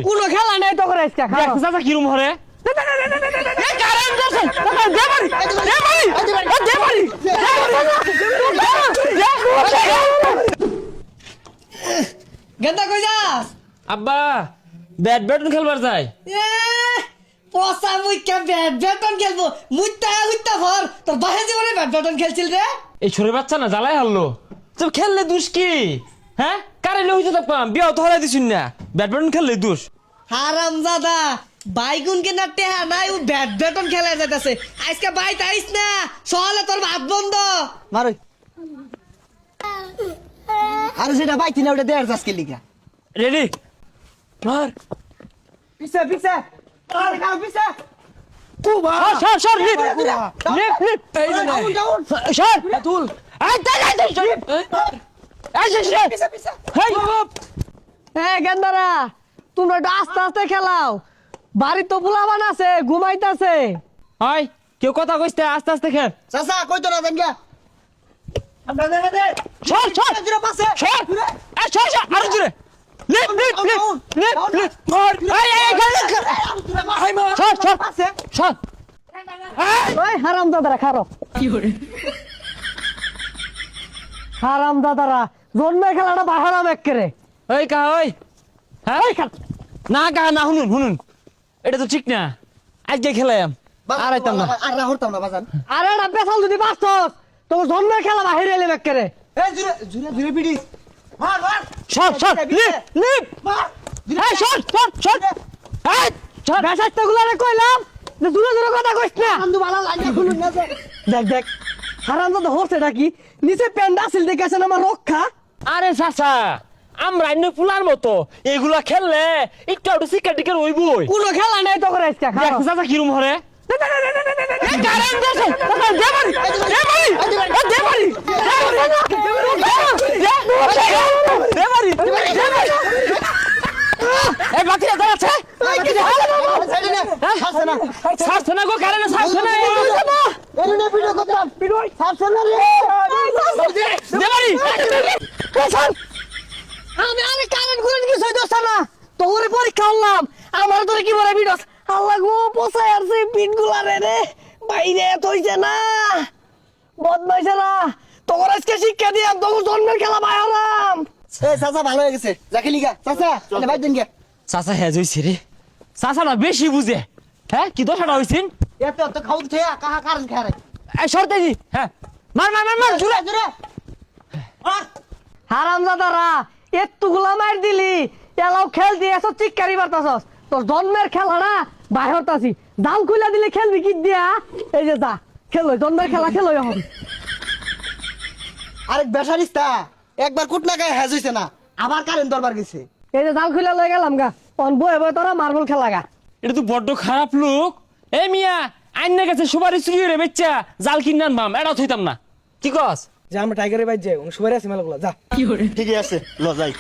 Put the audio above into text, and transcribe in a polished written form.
কোনো খেলা নাই তো করে আজকে খাও চাচা কিরম হরে গেন্দা কই যাস আব্বা ব্যাডমিন্টন খেলবার যাই পচা মুই কে ব্যাডমিন্টন খেলবো মুই তা ভর তোর বাহে জীবনে ব্যাডমিন্টন খেলছিল রে এই ছোট বাচ্চা না জ্বালাই হারলো তুই খেললে দোষ কি হ্যাঁ কারেন্ট হইতে থাকবাম বিয়া তো হরাই দিছুন না ব্যাডমিন্টন খেললে দোষ হারামজাদা বাইগুন কে না টেহা নাই ও ব্যাডমিন্টন খেলা যাইতাছে আজকে বাইতে আইস না সকালে তোর ভাত বন্ধ মারই আর সেটা বাইতি না ওটা দেড় যাসকে লিগা রেডি মার পিছে পিছে আরে কার পিছে সর লিপ লিপ এই যে ডাউন ডাউন সর তুল এই পিছে পিছে হেই এ গেন্দারা তোমরা একটু আস্তে আস্তে খেলাও বাড়ি তো বুলাবান আছে ঘুমাইতাছে হাই কেউ কথা কইতে আস্তে আস্তে খেল চাচা কই তো না দেন গা আমরা দেখা দে সর জুরে পাশে সর এই সর আরো জোরে লিপ লিপ মার এই খেল হাই মার সর পাশে সর ওই হারামজাদারা খারো হারামজাদারা জন্মের খেলাটা বাহারাম এক্কেরে এই কা ওই হ্যাঁ না কা না শুনুন এটা তো ঠিক না আজকে খেলাম আর আইতাম না আর রাহরতাম না বাজান আরে না পেছাল যদি বাঁচতস তোর জন্মের খেলা বাহিরে এলে এক্কেরে এই জুরে জুরে জুরে পিডিস মার মার সর লিপ মার এই সর এই সর বেসাইতে গুলারে কইলাম যে দূরে দূরে কথা কইস না আন্দু বালা লাইনা খুলুন না যে দেখ হারামজাদা হচ্ছে নাকি নিচে প্যান্ডা আসিল দেখেছেন আমার রক্ষা আরে চাচা আমরা অন্য পুলার মতো এগুলা খেললে একটু একটু শিক্ষা টিকার হইবই কোনো খেলা নাই তো করে আজকে খাও দেখো চাচা কিরম হরে ছাড়ছে না গো কারণে ছাড়ছে না এই নে ভিডিও করতাম ভিডিও সাবধান রে দেবারি আমি আরে কারেন্ট করে কিছু হইতাছ না তোরে পরীক্ষা হলাম আমার তোরে কি বলে বিডস আল্লাহ গো পোছায় আর সেই পিটগুলা রে বাইরে তইছে না বদমাইছে না তোর আজকে শিক্ষা দিয়াম তোর জন্মের খেলা বাইরাম এই চাচা ভালো হয়ে গেছে যাকে লিগা চাচা এটা ভাই দেন গে চাচা হ্যাঁ জইছে রে চাচাটা বেশি বুঝে হ্যাঁ কি দশাটা হইছিন এত তো খাউত থয়া কাহা কারণ খারে এই সরতেজি হ্যাঁ মার জুরে জুরে হারামজাদারা এতগুলা মার দিলি এলাও খেল দিয়ে এসব চিৎকারি মারতাছস তোর জন্মের খেলা না বাইরতাছি জাল খুলে দিলে খেলবি কি দিয়া এই যে যা খেলো জন্মের খেলা খেলো এখন আরেক বেসারিস্তা একবার কুটনা গায়ে হ্যাজ হইছে না আবার কারেন্ট দরবার গেছে এই যে জাল খুলে লয়ে গেলাম গা অন বয়ে বয়ে তোরা মার্বল খেলা গা এটা তো বড্ড খারাপ লোক এই মিয়া আইনের কাছে সুপারি চুরি রে বেচ্চা জাল কিনে আনবাম এটা থইতাম না কি কস যে আমরা টাইগারের বাইর যাই সুপারি আছে মেলাগুলো যা ঠিক আছে ল যাই